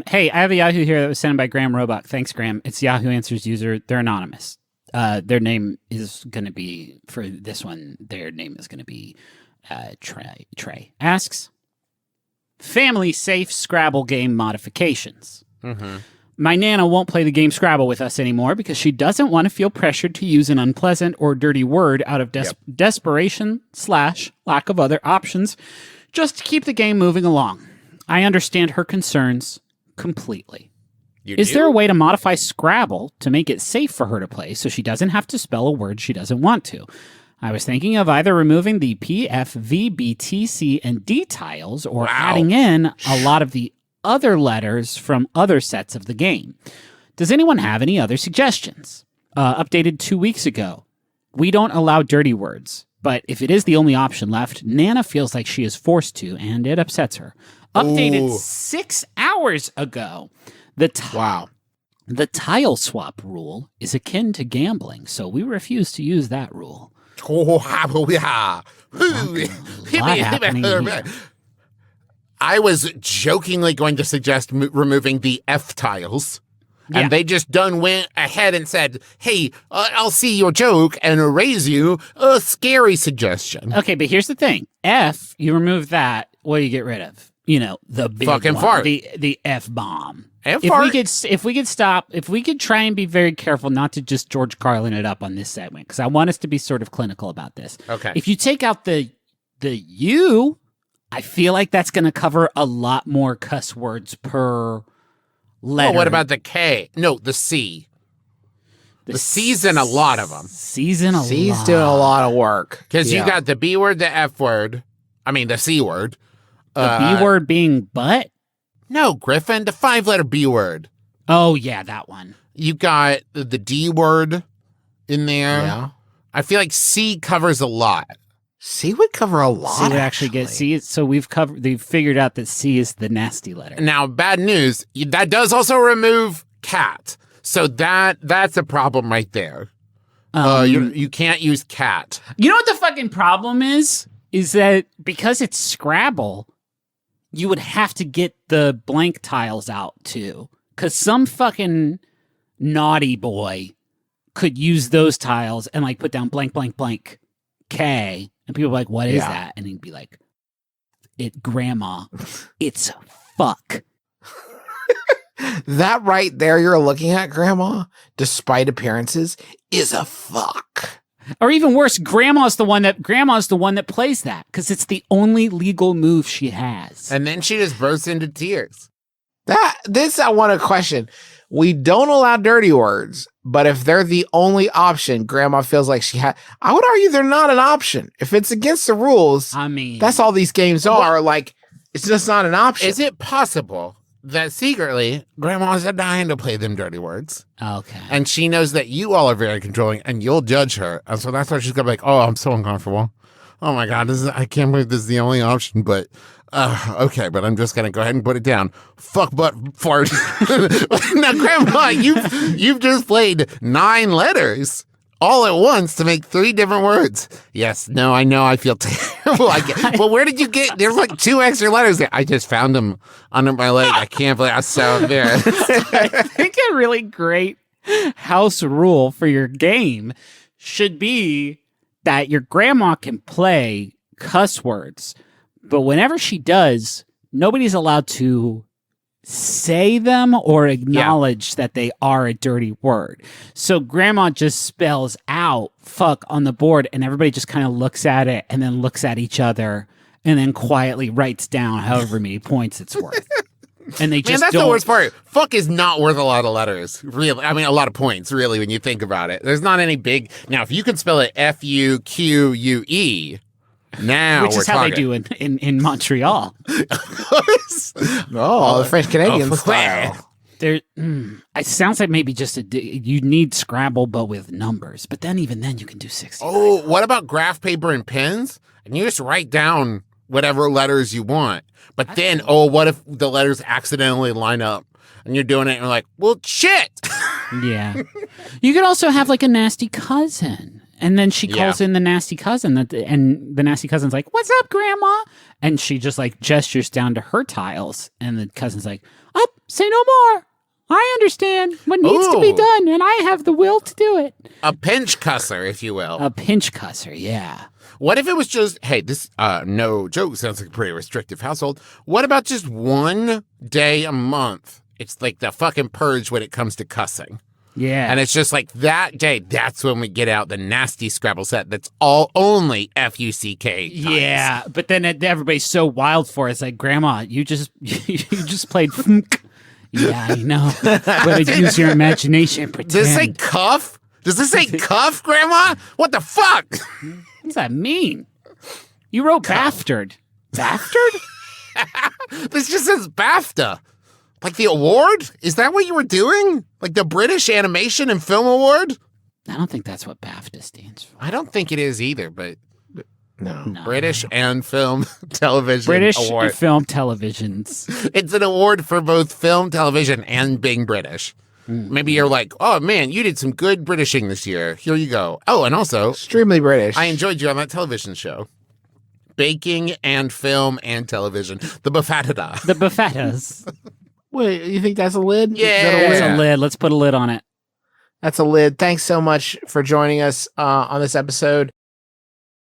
Hey, I have a Yahoo here that was sent by Graham Roebuck. Thanks, Graham. It's Yahoo Answers user. They're anonymous. Their name is going to be, for this one, their name is going to be Trey. Asks, family safe Scrabble game modifications. Mm-hmm. My Nana won't play the game Scrabble with us anymore because she doesn't want to feel pressured to use an unpleasant or dirty word out of desperation / lack of other options just to keep the game moving along. I understand her concerns completely. Is there a way to modify Scrabble to make it safe for her to play so she doesn't have to spell a word she doesn't want to? I was thinking of either removing the P, F, V, B, T, C, and D tiles or adding in a lot of the other letters from other sets of the game. Does anyone have any other suggestions? Updated 2 weeks ago. We don't allow dirty words, but if it is the only option left, Nana feels like she is forced to, and it upsets her. Updated 6 hours ago. The tile swap rule is akin to gambling, so we refuse to use that rule. I was jokingly going to suggest removing the F tiles, and they just went ahead and said, hey, I'll see your joke and erase you. A scary suggestion. Okay, but here's the thing. F, you remove that, what do you get rid of? You know, the big fucking one, fart. The F-bomb. If we could try and be very careful not to just George Carlin it up on this segment, because I want us to be sort of clinical about this. Okay. If you take out the U, I feel like that's going to cover a lot more cuss words per letter. Oh, what about the K? No, the C. The C's in a lot of them. C's doing a lot of work. Because you got the B word, the F word. I mean, the C word. The B word being butt? No, Griffin, the 5-letter B word. Oh, yeah, that one. You got the D word in there. Yeah. I feel like C covers a lot. C would cover a lot. C would actually get C. So they've figured out that C is the nasty letter. Now, bad news, that does also remove cat. So that's a problem right there. You can't use cat. You know what the fucking problem is? Is that because it's Scrabble, you would have to get the blank tiles out too. Because some fucking naughty boy could use those tiles and like put down blank, blank, blank K. And people are like, what is that? And he'd be like, Grandma, it's fuck. That right there you're looking at, Grandma, despite appearances, is a fuck. Or even worse, Grandma's the one that plays that because it's the only legal move she has. And then she just bursts into tears. I want to question. We don't allow dirty words, but if they're the only option, Grandma feels like I would argue they're not an option. If it's against the rules, I mean, that's all these games are. Like, it's just not an option. Is it possible that secretly Grandma's dying to play them dirty words? Okay. And she knows that you all are very controlling and you'll judge her. And so that's why she's going to be like, oh, I'm so uncomfortable. Oh my God, I can't believe this is the only option, but okay, but I'm just going to go ahead and put it down. Fuck, butt, fart. Now, Grandma, you've just played 9 letters all at once to make 3 different words. Yes, no, I know, I feel terrible. Well, where did you get, there's like 2 extra letters there. I just found them under my leg. I can't believe I'm so embarrassed. I think a really great house rule for your game should be that your grandma can play cuss words, but whenever she does, nobody's allowed to say them or acknowledge that they are a dirty word. So grandma just spells out fuck on the board and everybody just kind of looks at it and then looks at each other and then quietly writes down however many points it's worth. And they just that's the worst part. Fuck is not worth a lot of letters, really. I mean, a lot of points, really, when you think about it. There's not any big. Now, if you can spell it Fuque, now which is how they do in Montreal. The French Canadian style. It sounds like maybe just you need Scrabble, but with numbers. But then even then, you can do 60. Oh, what about graph paper and pens? And you just write down whatever letters you want. But then, what if the letters accidentally line up and you're doing it and you're like, well, shit. Yeah. You could also have like a nasty cousin And then she calls in the nasty cousin, and the nasty cousin's like, "What's up, Grandma?" And she just like gestures down to her tiles, and the cousin's like, "Oh, say no more. I understand what needs to be done, and I have the will to do it." A pinch cusser, if you will. A pinch cusser, yeah. What if it was just, hey, this, no joke, sounds like a pretty restrictive household. What about just one day a month? It's like the fucking purge when it comes to cussing. Yeah. And it's just like that day, that's when we get out the nasty Scrabble set that's all only F-U-C-K. Yeah, but then everybody's so wild for it. It's like, Grandma, you just played funk. Yeah, I know. But use your imagination. Pretend. Does this say cuff? Does this say cuff, Grandma? What the fuck? What does that mean? You wrote BAFTA'd. BAFTA'd? This just says BAFTA. Like the award? Is that what you were doing? Like the British Animation and Film Award? I don't think that's what BAFTA stands for. I don't think it is either, but No. British and Film Television British Award. film televisions. It's an award for both film, television, and being British. Maybe you're like, oh man, you did some good Britishing this year. Here you go. Oh, and also, Extremely British. I enjoyed you on that television show. Baking and film and television. The Baffatada. The Buffettas. Wait, you think that's a lid? Yeah. Is that a That's lid? a lid. Let's put a lid on it. That's a lid. Thanks so much for joining us on this episode.